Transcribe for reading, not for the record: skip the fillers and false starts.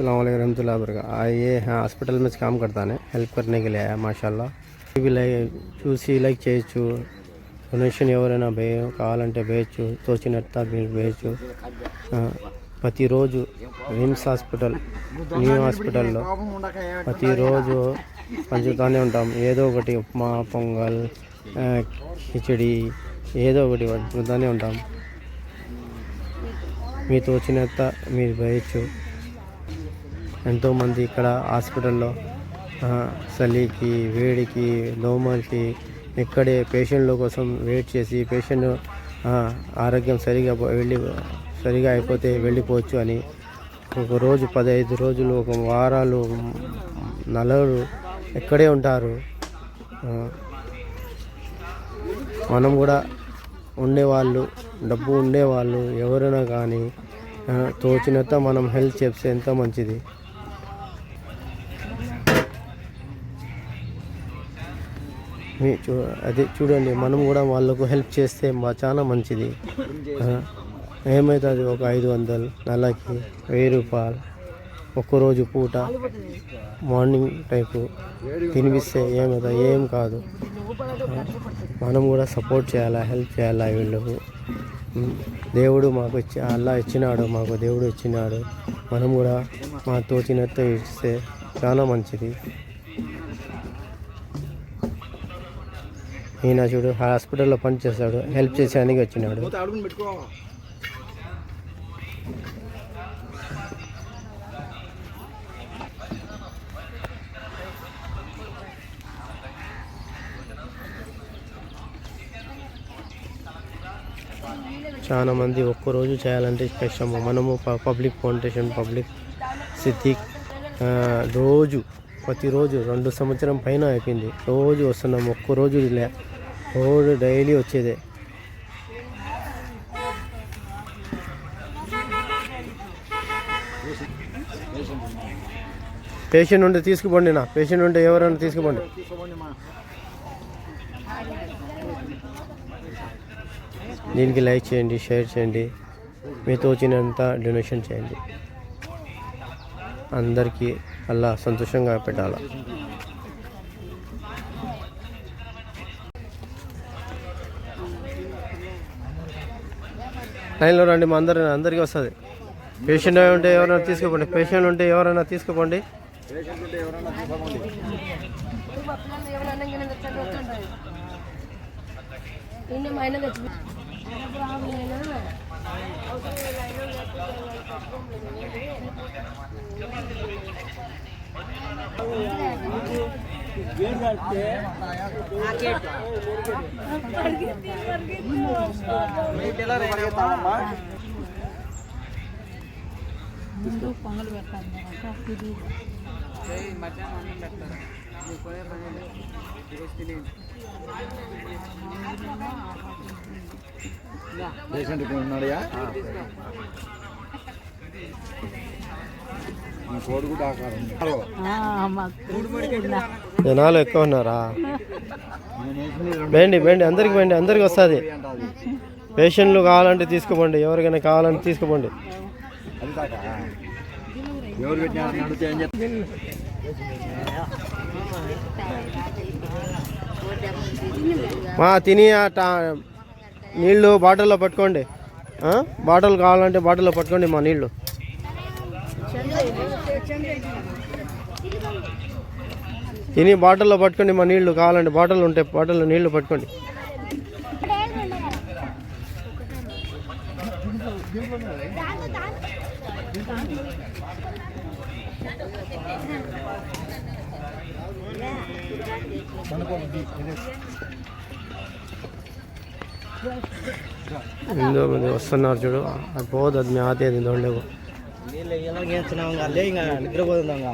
अस्सलाम वालेकुम रहमतुल्लाहि व बरकातहू। ये हाँ హాస్పిటల్ में काम करता है, हेल्प करने के लिए आया माशाल्लाह। ఇవి చూసి లైక్ చేయొచ్చు, డొనేషన్ ఎవరైనా కావాలంటే వేయచ్చు, తోచినంత మీకు వేయచ్చు. ప్రతిరోజు రిమ్స్ హాస్పిటల్, న్యూ హాస్పిటల్లో ప్రతిరోజు పంచుతూనే ఉంటాం. ఏదో ఒకటి ఉప్మా, పొంగల్, కిచడి ఏదో ఒకటి పంచుతూనే ఉంటాం. మీ తోచినంత మీరు వేయచ్చు. ఎంతోమంది ఇక్కడ హాస్పిటల్లో చలికి, వేడికి, దోమలకి ఇక్కడే పేషెంట్ల కోసం వెయిట్ చేసి పేషెంట్ ఆరోగ్యం సరిగా అయిపోతే వెళ్ళిపోవచ్చు అని ఒక రోజు 15 రోజులు, ఒక వారాలు, నెలలు ఇక్కడే ఉంటారు. మనం కూడా ఉండేవాళ్ళు, డబ్బు ఉండేవాళ్ళు ఎవరైనా కానీ తోచినంత మనం హెల్ప్ చేస్తే ఎంతో మంచిది. అదే చూడండి, మనం కూడా వాళ్ళకు హెల్ప్ చేస్తే చాలా మంచిది. ఏమవుతుంది, ఒక 500 నెలకి 1000 రూపాయలు ఒక్కరోజు పూట మార్నింగ్ టైపు తినిపిస్తే ఏమవుతుంది, ఏం కాదు. మనం కూడా సపోర్ట్ చేయాలా, హెల్ప్ చేయాలా వీళ్ళకు. దేవుడు మాకు అల్లా ఇచ్చినాడు, మాకు దేవుడు ఇచ్చినాడు. మనం కూడా మా తోచినంత ఇస్తే చాలా మంచిది. ఈయన చూడు హాస్పిటల్లో పనిచేస్తాడు, హెల్ప్ చేసేందుకు వచ్చినాడు. చాలా మంది ఒక్కరోజు చేయాలంటే కష్టము. మనము పబ్లిక్ ఫౌండేషన్, పబ్లిక్ సిద్దిక్ రోజు ప్రతిరోజు 2 సంవత్సరం పైన అయిపోయింది. రోజు వస్తున్నాం, ఒక్కరోజు రోజు డైలీ వచ్చేదే. పేషెంట్ ఉంటే తీసుకుపోండి, పేషెంట్ ఉంటే ఎవరైనా తీసుకుపోండి. దీనికి లైక్ చేయండి, షేర్ చేయండి, మీ తోచినంత డొనేషన్ చేయండి. అందరికీ అల్లా సంతోషంగా పెట్టాల. లైన్లో రండి, మా అందరికీ వస్తుంది. పేషెంట్ ఉంటే ఎవరైనా తీసుకోండి, పేషెంట్ ఉంటే ఎవరైనా తీసుకోండి. పొంగలు పెడతాను. జనాలు ఎక్కువ ఉన్నారా? బేండి అందరికి వస్తుంది. పేషెంట్లు కావాలంటే తీసుకోండి, ఎవరికైనా కావాలంటే తీసుకోండి. తిని నీళ్ళు బాటిల్లో పట్టుకోండి. బాటిల్ కావాలంటే బాటిల్లో పట్టుకోండి మా నీళ్ళు. తిని బాటిల్లో పట్టుకోండి మా నీళ్ళు. కావాలంటే బాటిల్ ఉంటే బాటిల్లో నీళ్లు పట్టుకోండి. ఇందో మంది వస్తున్నారు చూడు, అది పోదు, అది మేము ఆతే దొండకు నిద్రపోతుందా.